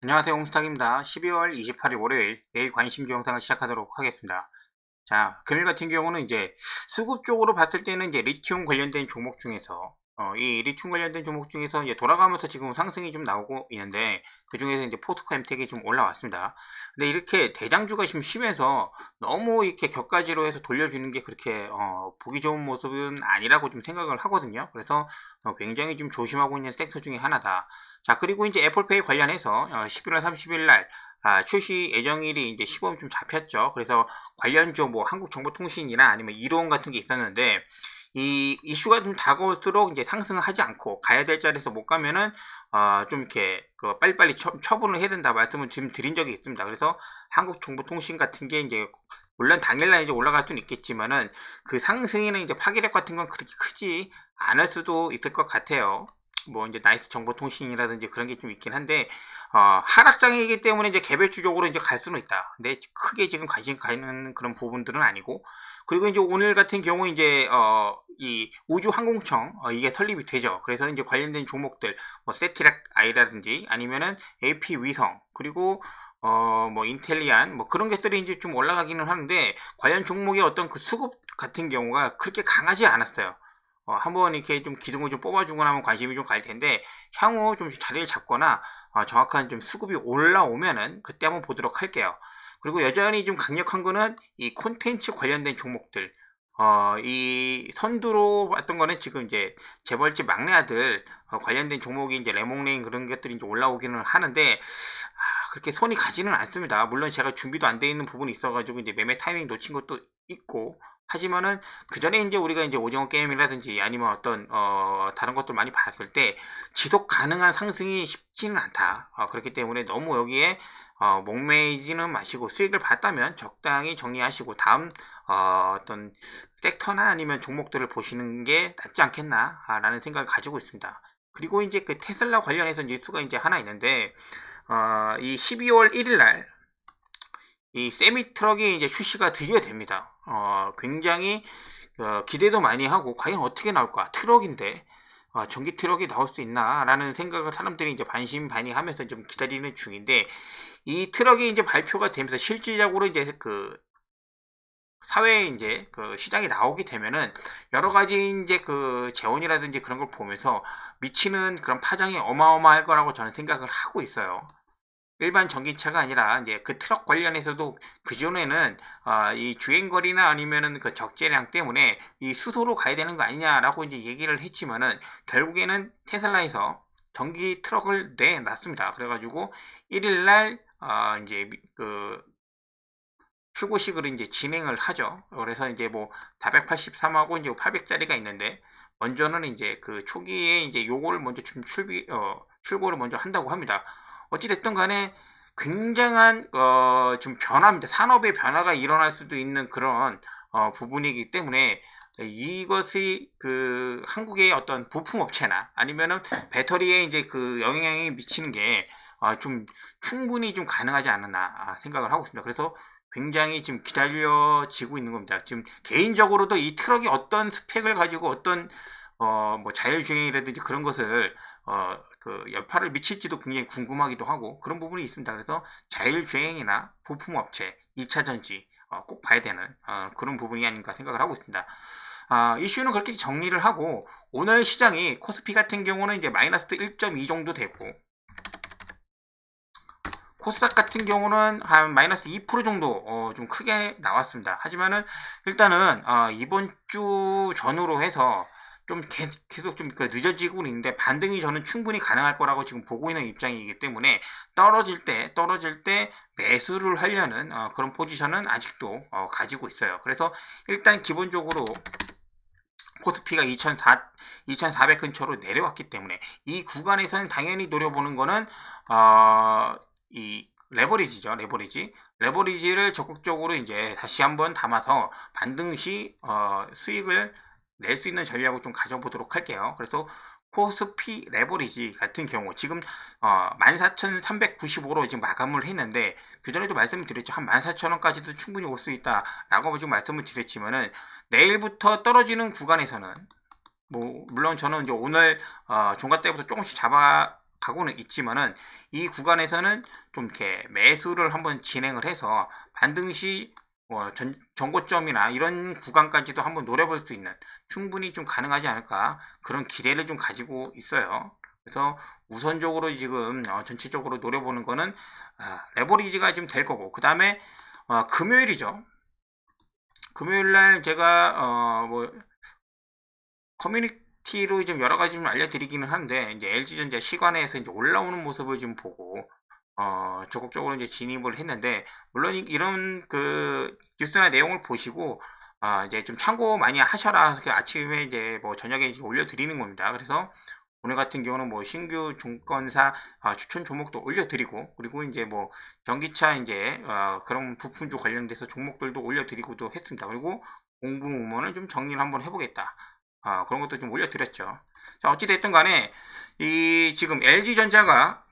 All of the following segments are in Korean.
안녕하세요. 홍스탁입니다. 12월 28일 월요일 내일 관심주 영상을 시작하도록 하겠습니다. 자, 금일 같은 경우는 이제 수급 쪽으로 봤을 때는 이제 리튬 관련된 종목 중에서 이 리튬 관련된 종목 중에서 이제 돌아가면서 지금 상승이 좀 나오고 있는데 그 중에서 이제 포스코 엠텍이 좀 올라왔습니다. 근데 이렇게 대장주가 지금 쉬면서 너무 이렇게 격가지로 해서 돌려주는 게 그렇게 보기 좋은 모습은 아니라고 좀 생각을 하거든요. 그래서 굉장히 좀 조심하고 있는 섹터 중에 하나다. 자, 그리고 이제 애플페이 관련해서 11월 30일 날 출시 예정일이 이제 시범 좀 잡혔죠. 그래서 관련주 뭐 한국정보통신이나 아니면 이론 같은 게 있었는데 이 이슈가 좀 다가올수록 이제 상승을 하지 않고 가야 될 자리에서 못 가면은 좀 이렇게 그 빨리빨리 처분을 해야 된다 말씀을 지금 드린 적이 있습니다. 그래서 한국정보통신 같은 게 이제 물론 당일날 이제 올라갈 수는 있겠지만은 그 상승에는 이제 파괴력 같은 건 그렇게 크지 않을 수도 있을 것 같아요. 뭐 이제 나이스 정보통신이라든지 그런 게 좀 있긴 한데 하락장이기 때문에 이제 개별주적으로 이제 갈 수는 있다. 근데 크게 지금 관심 가는 그런 부분들은 아니고, 그리고 이제 오늘 같은 경우 이제 이 우주항공청 이게 설립이 되죠. 그래서 이제 관련된 종목들 뭐 세티락 아이라든지 아니면은 AP 위성 그리고 뭐 인텔리안 뭐 그런 것들이 이제 좀 올라가기는 하는데 관련 종목의 어떤 그 수급 같은 경우가 그렇게 강하지 않았어요. 한번 이렇게 좀 기둥을 좀 뽑아주고 나면 관심이 좀 갈 텐데 향후 좀 자리를 잡거나 정확한 좀 수급이 올라오면은 그때 한번 보도록 할게요. 그리고 여전히 좀 강력한 거는 이 콘텐츠 관련된 종목들. 이 선두로 봤던 거는 지금 이제 재벌집 막내 아들 관련된 종목이 이제 레몽레인 그런 것들이 이제 올라오기는 하는데 그렇게 손이 가지는 않습니다. 물론 제가 준비도 안 돼 있는 부분이 있어가지고 이제 매매 타이밍 놓친 것도 있고 하지만은 그 전에 이제 우리가 이제 오징어 게임이라든지 아니면 어떤 다른 것들 많이 봤을 때 지속 가능한 상승이 쉽지는 않다. 그렇기 때문에 너무 여기에 목매이지는 마시고 수익을 봤다면 적당히 정리하시고 다음 어떤 섹터나 아니면 종목들을 보시는 게 낫지 않겠나라는 생각을 가지고 있습니다. 그리고 이제 그 테슬라 관련해서 뉴스가 이제 하나 있는데 이 12월 1일 날 이 세미 트럭이 이제 출시가 드디어 됩니다. 굉장히 기대도 많이 하고 과연 어떻게 나올까? 트럭인데 전기 트럭이 나올 수 있나라는 생각을 사람들이 이제 반신반의하면서 좀 기다리는 중인데 이 트럭이 이제 발표가 되면서 실질적으로 이제 그 사회에 이제 그 시장이 나오게 되면은 여러 가지 이제 그 재원이라든지 그런 걸 보면서 미치는 그런 파장이 어마어마할 거라고 저는 생각을 하고 있어요. 일반 전기차가 아니라 이제 그 트럭 관련해서도 그전에는 이 주행거리나 아니면은 그 적재량 때문에 이 수소로 가야 되는 거 아니냐라고 이제 얘기를 했지만은 결국에는 테슬라에서 전기 트럭을 내놨습니다. 그래가지고 1일날 이제 그 출고식을 이제 진행을 하죠. 그래서 이제 뭐 483하고 이제 800짜리가 있는데 먼저는 이제 그 초기에 이제 요거를 먼저 좀 출고를 먼저 한다고 합니다. 어찌됐든 간에 굉장한 좀 변화입니다. 산업의 변화가 일어날 수도 있는 그런 부분이기 때문에 이것이 그 한국의 어떤 부품 업체나 아니면은 배터리에 이제 그 영향이 미치는 게 좀 충분히 좀 가능하지 않나 생각을 하고 있습니다. 그래서 굉장히 지금 기다려지고 있는 겁니다. 지금 개인적으로도 이 트럭이 어떤 스펙을 가지고 어떤 뭐 자율주행이라든지 그런 것을 그 여파를 미칠지도 굉장히 궁금하기도 하고 그런 부분이 있습니다. 그래서 자율주행이나 부품업체, 2차전지 꼭 봐야 되는 그런 부분이 아닌가 생각을 하고 있습니다. 이슈는 그렇게 정리를 하고 오늘 시장이 코스피 같은 경우는 이제 마이너스 1.2 정도 되고 코스닥 같은 경우는 한 마이너스 2% 정도 좀 크게 나왔습니다. 하지만은 일단은 이번 주 전후로 해서 좀 계속 좀 늦어지고 있는데 반등이 저는 충분히 가능할 거라고 지금 보고 있는 입장이기 때문에 떨어질 때 매수를 하려는 그런 포지션은 아직도 가지고 있어요. 그래서 일단 기본적으로 코스피가 2400 근처로 내려왔기 때문에 이 구간에서는 당연히 노려보는 거는 이 레버리지죠. 레버리지를 적극적으로 이제 다시 한번 담아서 반등 시 수익을 낼 수 있는 전략을 좀 가져보도록 할게요. 그래서 코스피 레버리지 같은 경우 지금 14,395로 지금 마감을 했는데 그 전에도 말씀을 드렸죠. 한 14,000원까지도 충분히 올 수 있다라고 지금 말씀을 드렸지만은 내일부터 떨어지는 구간에서는 뭐 물론 저는 이제 오늘 종가 때부터 조금씩 잡아 가고는 있지만은 이 구간에서는 좀 이렇게 매수를 한번 진행을 해서 반등시 전고점이나 이런 구간까지도 한번 노려볼 수 있는 충분히 좀 가능하지 않을까 그런 기대를 좀 가지고 있어요. 그래서 우선적으로 지금 전체적으로 노려보는 거는 레버리지가 좀 될 거고 그 다음에 금요일이죠. 금요일날 제가 커뮤니티로 좀 여러 가지 좀 알려드리기는 한데 이제 LG전자 시간에서 이제 올라오는 모습을 좀 보고 적극적으로 이제 진입을 했는데 물론 이런 그 뉴스나 내용을 보시고 이제 좀 참고 많이 하셔라. 아침에 이제 뭐 저녁에 이제 올려드리는 겁니다. 그래서 오늘 같은 경우는 뭐 신규 증권사 추천 종목도 올려드리고 그리고 이제 뭐 전기차 이제 그런 부품주 관련돼서 종목들도 올려드리고도 했습니다. 그리고 공부문을 좀 정리를 한번 해보겠다. 그런 것도 좀 올려드렸죠. 자, 어찌됐든 간에 이 지금 LG전자가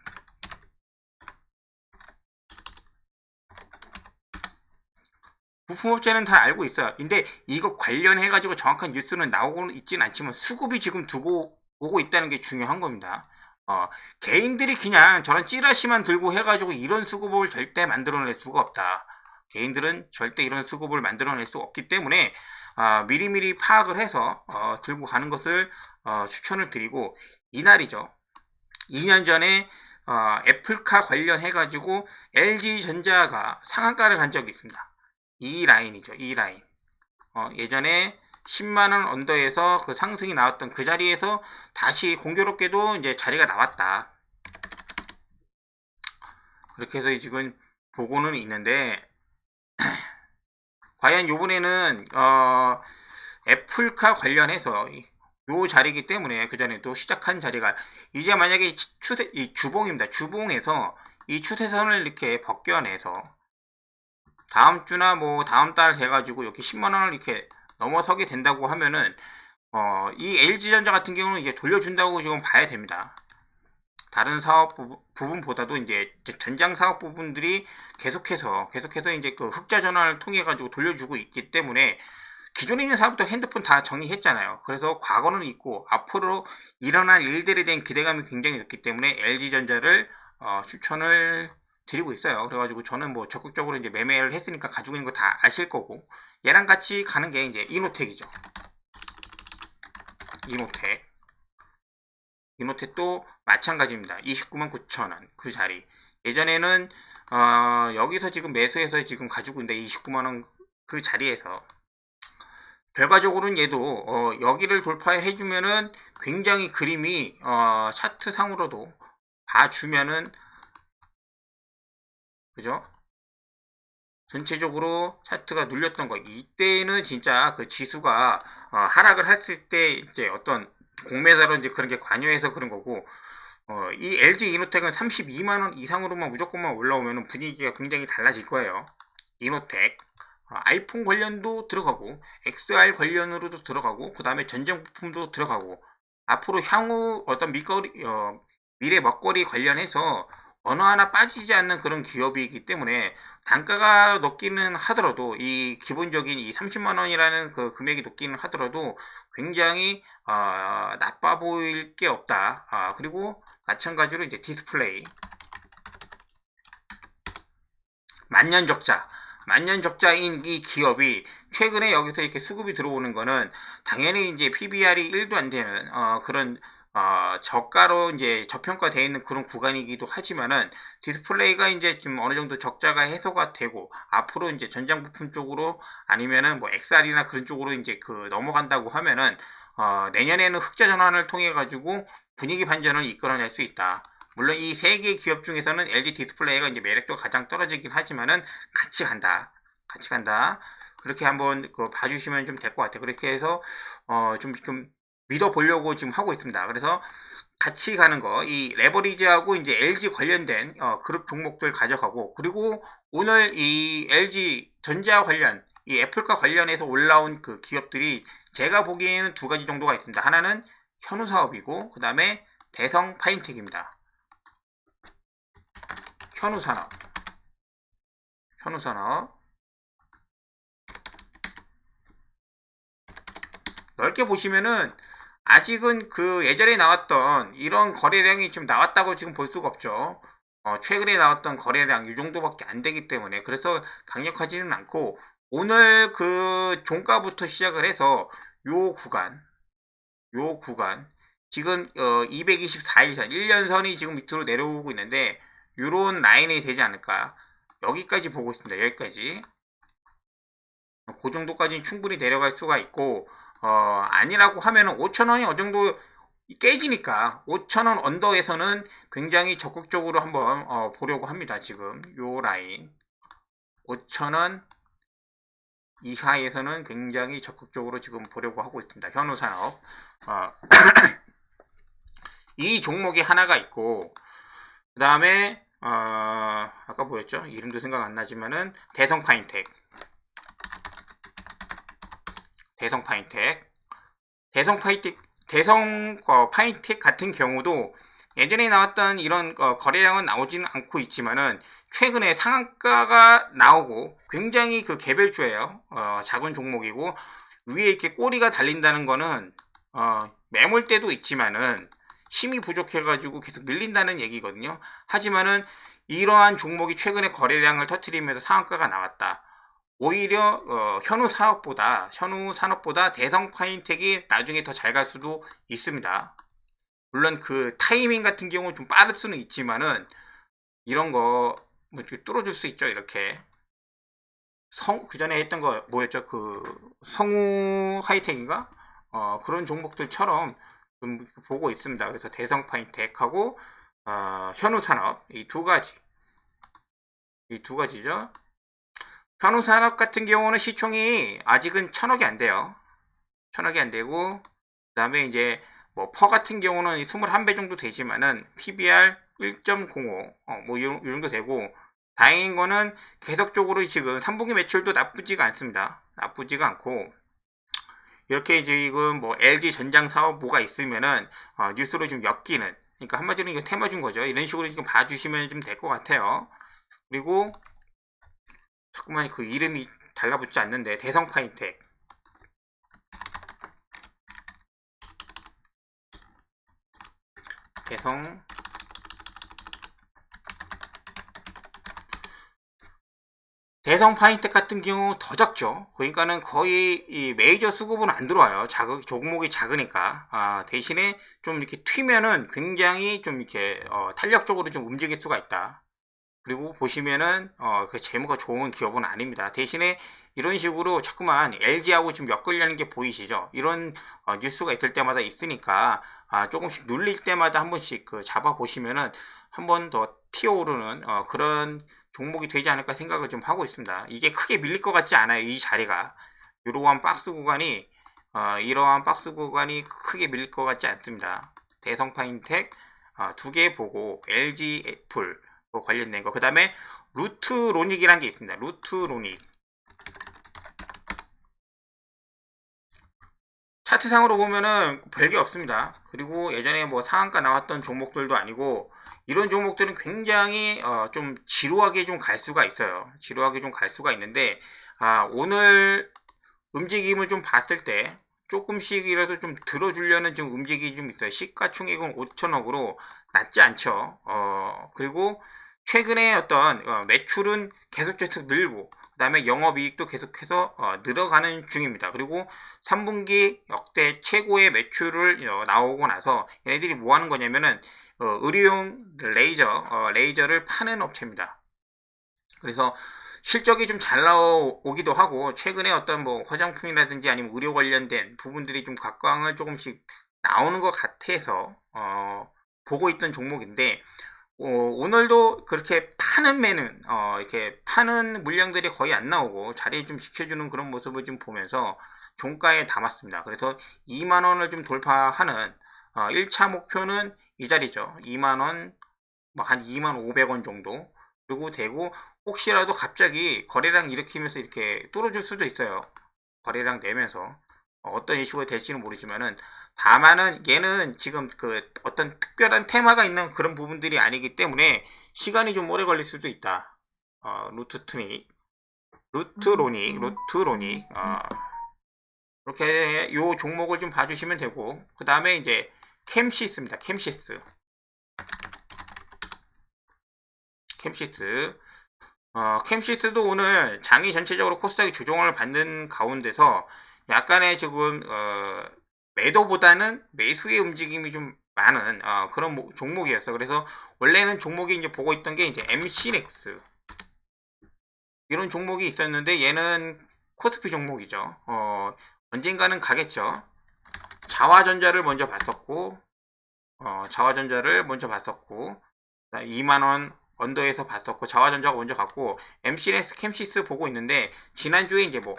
부품업체는 다 알고 있어요. 근데 이거 관련해가지고 정확한 뉴스는 나오고는 있진 않지만 수급이 지금 두고 오고 있다는 게 중요한 겁니다. 개인들이 그냥 저런 찌라시만 들고 해가지고 이런 수급을 절대 만들어낼 수가 없다. 개인들은 절대 이런 수급을 만들어낼 수 없기 때문에 미리미리 파악을 해서 들고 가는 것을 추천을 드리고 이날이죠. 2년 전에 애플카 관련해가지고 LG전자가 상한가를 간 적이 있습니다. 이 라인이죠. 이 라인. 예전에 10만원 언더에서 그 상승이 나왔던 그 자리에서 다시 공교롭게도 이제 자리가 나왔다. 그렇게 해서 지금 보고는 있는데 과연 요번에는 애플카 관련해서 요 자리이기 때문에 그 전에도 시작한 자리가 이제 만약에 이 주봉입니다. 주봉에서 이 추세선을 이렇게 벗겨내서 다음 주나 뭐 다음 달 해가지고 이렇게 10만원을 이렇게 넘어서게 된다고 하면은 이 LG전자 같은 경우는 이제 돌려준다고 지금 봐야 됩니다. 다른 사업 부분보다도 이제 전장 사업 부분들이 계속해서 이제 그 흑자 전환을 통해 가지고 돌려주고 있기 때문에 기존에 있는 사업도 핸드폰 다 정리했잖아요. 그래서 과거는 있고 앞으로 일어날 일들에 대한 기대감이 굉장히 높기 때문에 LG전자를 추천을 드리고 있어요. 그래가지고 저는 뭐 적극적으로 이제 매매를 했으니까 가지고 있는 거 다 아실 거고 얘랑 같이 가는 게 이제 이노텍이죠. 이노텍도 마찬가지입니다. 29만 9천원 그 자리. 예전에는 여기서 지금 매수해서 지금 가지고 있는데 29만원 그 자리에서 결과적으로는 얘도 여기를 돌파해주면은 굉장히 그림이 차트 상으로도 봐주면은 그죠? 전체적으로 차트가 눌렸던 거 이때는 진짜 그 지수가 하락을 했을 때 이제 어떤 공매사로 이제 그런 게 관여해서 그런 거고 이 LG 이노텍은 32만원 이상으로만 무조건만 올라오면 분위기가 굉장히 달라질 거예요. 이노텍 아이폰 관련도 들어가고 XR 관련으로도 들어가고 그 다음에 전장 부품도 들어가고 앞으로 향후 어떤 미래 먹거리 관련해서 어느 하나 빠지지 않는 그런 기업이기 때문에 단가가 높기는 하더라도 이 기본적인 이 30만원이라는 그 금액이 높기는 하더라도 굉장히 나빠 보일 게 없다. 그리고 마찬가지로 이제 디스플레이 만년적자인 이 기업이 최근에 여기서 이렇게 수급이 들어오는 거는 당연히 이제 PBR이 1도 안 되는 그런 저가로 이제 저평가되어 있는 그런 구간이기도 하지만은 디스플레이가 이제 좀 어느 정도 적자가 해소가 되고 앞으로 이제 전장 부품 쪽으로 아니면은 뭐 XR이나 그런 쪽으로 이제 그 넘어간다고 하면은 내년에는 흑자 전환을 통해 가지고 분위기 반전을 이끌어낼 수 있다. 물론 이 세 개 기업 중에서는 LG 디스플레이가 이제 매력도가 가장 떨어지긴 하지만은 같이 간다. 그렇게 한번 봐주시면 좀 될 것 같아요. 그렇게 해서 좀 믿어보려고 지금 하고 있습니다. 그래서 같이 가는 거, 이 레버리지하고 이제 LG 관련된 그룹 종목들 가져가고 그리고 오늘 이 LG 전자 관련, 이 애플과 관련해서 올라온 그 기업들이 제가 보기에는 두 가지 정도가 있습니다. 하나는 현우 사업이고 그 다음에 대성 파인텍입니다. 현우산업 넓게 보시면은 아직은 그 예전에 나왔던 이런 거래량이 지금 나왔다고 지금 볼 수가 없죠. 최근에 나왔던 거래량 이 정도밖에 안 되기 때문에 그래서 강력하지는 않고 오늘 그 종가부터 시작을 해서 요 구간 지금 224일선 1년선이 지금 밑으로 내려오고 있는데 요런 라인이 되지 않을까. 여기까지 보고 있습니다. 여기까지. 그 정도까지는 충분히 내려갈 수가 있고 아니라고 하면은 5,000원이 어느 정도 깨지니까 5,000원 언더에서는 굉장히 적극적으로 한번 보려고 합니다. 지금 요 라인 5,000원 이하에서는 굉장히 적극적으로 지금 보려고 하고 있습니다. 현우산업 이 종목이 하나가 있고 그 다음에 아까 뭐였죠? 이름도 생각 안 나지만은 대성파인텍 파인텍 같은 경우도 예전에 나왔던 이런 거래량은 나오지는 않고 있지만은 최근에 상한가가 나오고 굉장히 그 개별주예요. 작은 종목이고 위에 이렇게 꼬리가 달린다는 거는 매물대도 있지만은 힘이 부족해가지고 계속 밀린다는 얘기거든요. 하지만은 이러한 종목이 최근에 거래량을 터뜨리면서 상한가가 나왔다. 오히려 현우 산업보다 대성 파인텍이 나중에 더 잘 갈 수도 있습니다. 물론 그 타이밍 같은 경우 좀 빠를 수는 있지만은 이런 거뭐 뚫어줄 수 있죠. 이렇게 그 전에 했던 거 뭐였죠? 그 성우 하이텍인가? 그런 종목들처럼 좀 보고 있습니다. 그래서 대성 파인텍하고 현우 산업 이 두 가지죠. 현우 산업 같은 경우는 시총이 아직은 1,000억이 안 돼요. 1,000억이 안 되고 그 다음에 이제 뭐 퍼 같은 경우는 21배 정도 되지만은 PBR 1.05 뭐 이 정도 되고 다행인 거는 계속적으로 지금 3분기 매출도 나쁘지가 않습니다. 나쁘지가 않고 이렇게 지금 뭐 LG 전장 사업 뭐가 있으면은 뉴스로 좀 엮이는 그러니까 한마디로 이거 테마 준 거죠. 이런 식으로 지금 봐주시면 좀 될 것 같아요. 그리고 자꾸만 그 이름이 달라붙지 않는데 대성 파인텍 대성 파인텍 같은 경우 더 작죠. 그러니까는 거의 이 메이저 수급은 안 들어와요. 종목이 작으니까. 대신에 좀 이렇게 튀면은 굉장히 좀 이렇게 탄력적으로 좀 움직일 수가 있다. 그리고 보시면은 그 재무가 좋은 기업은 아닙니다. 대신에 이런 식으로 자꾸만 LG하고 좀 엮으려는 게 보이시죠? 이런 뉴스가 있을 때마다 있으니까 조금씩 눌릴 때마다 한 번씩 그 잡아 보시면은 한 번 더 튀어오르는 그런 종목이 되지 않을까 생각을 좀 하고 있습니다. 이게 크게 밀릴 것 같지 않아요. 이 자리가 이러한 박스 구간이 크게 밀릴 것 같지 않습니다. 대성파인텍 두 개 보고 LG 애플 관련된 거. 그 다음에 루트로닉이라는 게 있습니다. 루트로닉. 차트상으로 보면은 별게 없습니다. 그리고 예전에 뭐 상한가 나왔던 종목들도 아니고 이런 종목들은 굉장히 좀 지루하게 좀 갈 수가 있어요. 지루하게 좀 갈 수가 있는데 오늘 움직임을 좀 봤을 때 조금씩이라도 좀 들어주려는 좀 움직임이 좀 있어요. 시가총액은 5천억으로 낮지 않죠. 그리고 최근에 어떤 매출은 계속 늘고 그 다음에 영업이익도 계속해서 늘어가는 중입니다. 그리고 3분기 역대 최고의 매출을 나오고 나서 얘네들이 뭐 하는 거냐면은 의료용 레이저를 파는 업체입니다. 그래서 실적이 좀 잘 나오기도 하고 최근에 어떤 뭐 화장품이라든지 아니면 의료 관련된 부분들이 좀 각광을 조금씩 나오는 것 같아서 보고 있던 종목인데 오늘도 그렇게 이렇게 파는 물량들이 거의 안 나오고 자리 좀 지켜주는 그런 모습을 좀 보면서 종가에 담았습니다. 그래서 2만원을 좀 돌파하는 1차 목표는 이 자리죠. 2만원, 뭐 한 2만 500원 정도. 그리고 되고 혹시라도 갑자기 거래량 일으키면서 이렇게 뚫어줄 수도 있어요. 거래량 내면서 어떤 이슈가 될지는 모르지만은 다만은 얘는 지금 그 어떤 특별한 테마가 있는 그런 부분들이 아니기 때문에 시간이 좀 오래 걸릴 수도 있다. 루트로닉 이렇게 요 종목을 좀 봐주시면 되고, 그 다음에 이제 캠시스입니다. 캠시스. 캠시스도 오늘 장이 전체적으로 코스닥이 조정을 받는 가운데서 약간의 지금 매도보다는 매수의 움직임이 좀 많은 그런 종목이었어. 그래서 원래는 종목이 이제 보고 있던 게 이제 MC넥스 이런 종목이 있었는데 얘는 코스피 종목이죠. 언젠가는 가겠죠. 자화전자를 먼저 봤었고, 2만원 언더에서 봤었고, 자화전자가 먼저 갔고, MC넥스 캠시스 보고 있는데, 지난주에 이제 뭐,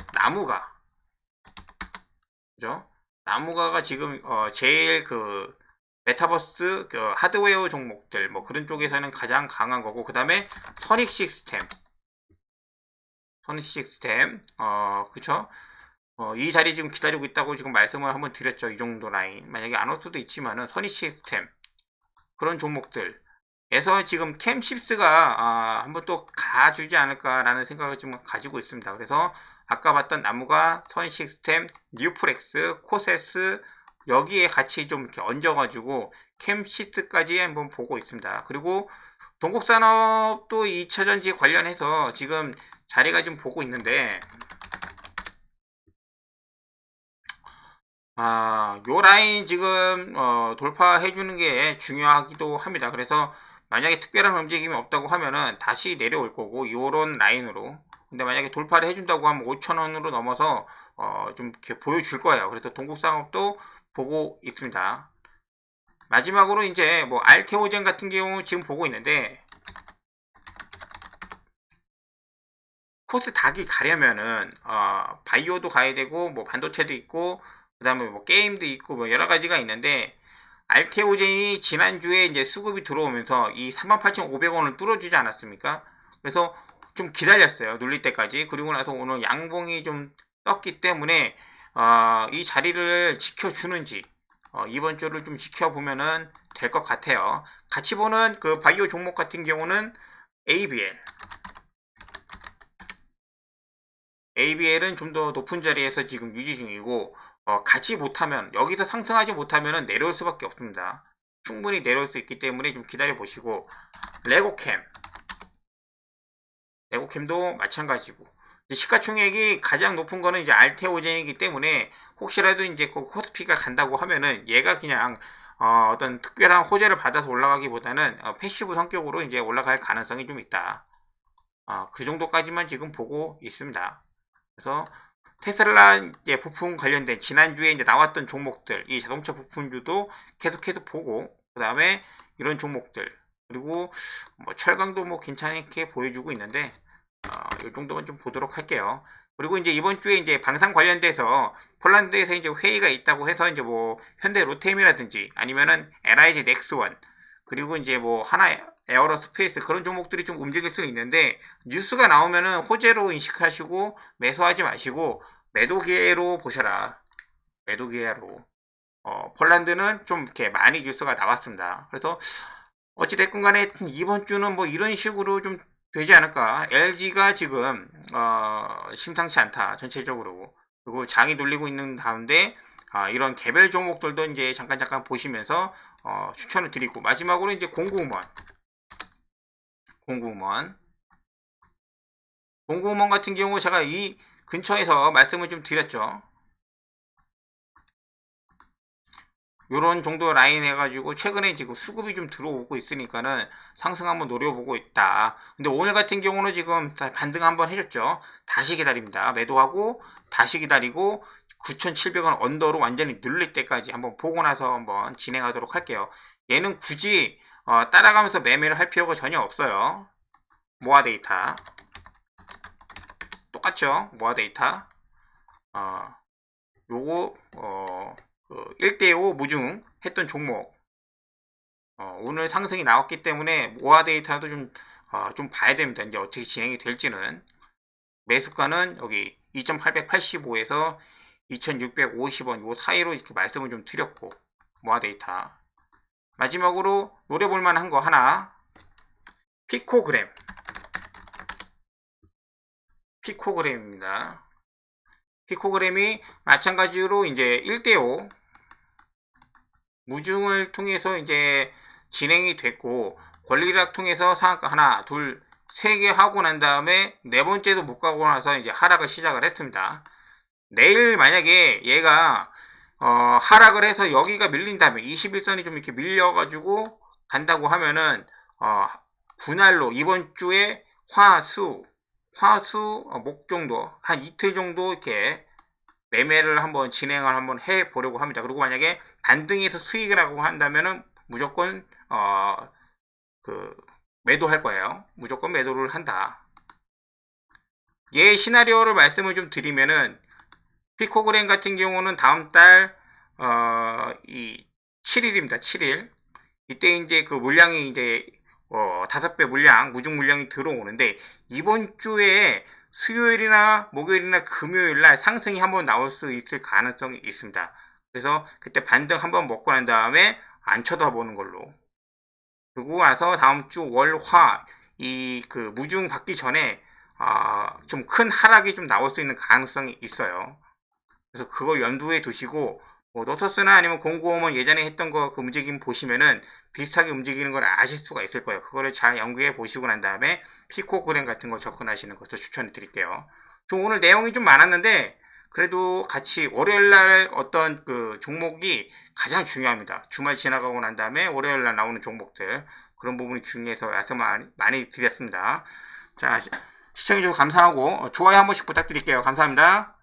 그죠? 나무가가 지금, 제일 메타버스, 하드웨어 종목들, 뭐, 그런 쪽에서는 가장 강한 거고, 그 다음에, 선익시스템, 그쵸? 이 자리 지금 기다리고 있다고 지금 말씀을 한번 드렸죠. 이 정도 라인. 만약에 안 올 수도 있지만은, 선익시스템, 그런 종목들에서 지금 캠십스가 한번 또 가주지 않을까라는 생각을 좀 가지고 있습니다. 그래서 아까 봤던 나무가, 선익시스템, 뉴프렉스, 코세스 여기에 같이 좀 이렇게 얹어가지고 캠시스까지 한번 보고 있습니다. 그리고 동국산업도 2차전지 관련해서 지금 자리가 좀 보고 있는데 요 라인 지금 돌파해 주는 게 중요하기도 합니다. 그래서 만약에 특별한 움직임이 없다고 하면은 다시 내려올 거고 요런 라인으로. 근데 만약에 돌파를 해준다고 하면 5,000원으로 넘어서 좀 이렇게 보여줄 거예요. 그래서 동국상업도 보고 있습니다. 마지막으로 이제 뭐 알테오젠 같은 경우 지금 보고 있는데 코스 닥이 가려면은 바이오도 가야 되고 뭐 반도체도 있고 그 다음에 뭐 게임도 있고 뭐 여러 가지가 있는데 알테오젠이 지난주에 이제 수급이 들어오면서 이 38,500원을 뚫어주지 않았습니까? 그래서 좀 기다렸어요. 눌릴 때까지. 그리고 나서 오늘 양봉이 좀 떴기 때문에 이 자리를 지켜주는지 이번 주를 좀 지켜보면은 될 것 같아요. 같이 보는 그 바이오 종목 같은 경우는 ABL은 좀 더 높은 자리에서 지금 유지 중이고 가지 못하면 여기서 상승하지 못하면 내려올 수밖에 없습니다. 충분히 내려올 수 있기 때문에 좀 기다려 보시고 레고캠도 마찬가지고 시가총액이 가장 높은 거는 이제 알테오젠이기 때문에 혹시라도 이제 그 코스피가 간다고 하면은 얘가 그냥 어떤 특별한 호재를 받아서 올라가기보다는 패시브 성격으로 이제 올라갈 가능성이 좀 있다. 그 정도까지만 지금 보고 있습니다. 그래서 테슬라 이제 부품 관련된 지난주에 이제 나왔던 종목들, 이 자동차 부품주도 계속해서 보고, 그 다음에 이런 종목들, 그리고 뭐 철강도 뭐 괜찮게 보여주고 있는데, 이 정도만 좀 보도록 할게요. 그리고 이제 이번 주에 이제 방산 관련돼서 폴란드에서 이제 회의가 있다고 해서 이제 뭐 현대 로템이라든지 아니면은 LIG 넥스원 그리고 이제 뭐 하나 에어로스페이스 그런 종목들이 좀 움직일 수 있는데 뉴스가 나오면은 호재로 인식하시고 매수하지 마시고 매도 기회로 보셔라. 매도 기회로. 폴란드는 좀 이렇게 많이 뉴스가 나왔습니다. 그래서 어찌됐건 간에 이번 주는 뭐 이런 식으로 좀 되지 않을까. LG가 지금 심상치 않다. 전체적으로. 그리고 장이 돌리고 있는 가운데 이런 개별 종목들도 이제 잠깐 보시면서 추천을 드리고 마지막으로 이제 공구먼 같은 경우 제가 이 근처에서 말씀을 좀 드렸죠. 요런 정도 라인 해가지고 최근에 지금 수급이 좀 들어오고 있으니까는 상승 한번 노려보고 있다. 근데 오늘 같은 경우는 지금 반등 한번 해줬죠. 다시 기다립니다. 매도하고 다시 기다리고 9,700원 언더로 완전히 눌릴 때까지 한번 보고 나서 한번 진행하도록 할게요. 얘는 굳이 따라가면서 매매를 할 필요가 전혀 없어요. 모아 데이터 똑같죠. 모아 데이터 요거 1대5 무중 했던 종목 오늘 상승이 나왔기 때문에 모아 데이터도 좀 봐야 됩니다. 이제 어떻게 진행이 될지는 매수가는 여기 2,885에서 2,650원 요 사이로 이렇게 말씀을 좀 드렸고 모아 데이터 마지막으로 노려볼 만한 거 하나 피코그램입니다. 피코그램이 마찬가지로 이제 1대5 무중을 통해서 이제 진행이 됐고, 권리락 통해서 상한가 하나, 둘, 세 개 하고 난 다음에 네 번째도 못 가고 나서 이제 하락을 시작을 했습니다. 내일 만약에 얘가 하락을 해서 여기가 밀린 다음에 21선이 좀 이렇게 밀려가지고 간다고 하면은 분할로 이번 주에 화수 목 정도 한 이틀 정도 이렇게 매매를 한번 진행을 한번 해 보려고 합니다. 그리고 만약에 반등에서 수익을 하고 한다면은 무조건 매도할 거예요. 무조건 매도를 한다. 얘 시나리오를 말씀을 좀 드리면은 피코그램 같은 경우는 다음 달 이 7일입니다. 7일. 이때 이제 그 물량이 이제 5배 물량, 무중 물량이 들어오는데, 이번 주에 수요일이나 목요일이나 금요일날 상승이 한번 나올 수 있을 가능성이 있습니다. 그래서 그때 반등 한번 먹고 난 다음에 안 쳐다보는 걸로. 그리고 와서 다음 주 월, 화, 그 무중 받기 전에 좀 큰 하락이 좀 나올 수 있는 가능성이 있어요. 그래서 그걸 염두에 두시고, 노터스나 아니면 공고홈은 예전에 했던 거 그 움직임 보시면은 비슷하게 움직이는 걸 아실 수가 있을 거예요. 그거를 잘 연구해 보시고 난 다음에 피코그램 같은 거 접근하시는 것도 추천해 드릴게요. 오늘 내용이 좀 많았는데, 그래도 같이 월요일날 어떤 그 종목이 가장 중요합니다. 주말 지나가고 난 다음에 월요일날 나오는 종목들, 그런 부분이 중요해서 말씀 많이 드렸습니다. 자, 시청해주셔서 감사하고 좋아요 한 번씩 부탁드릴게요. 감사합니다.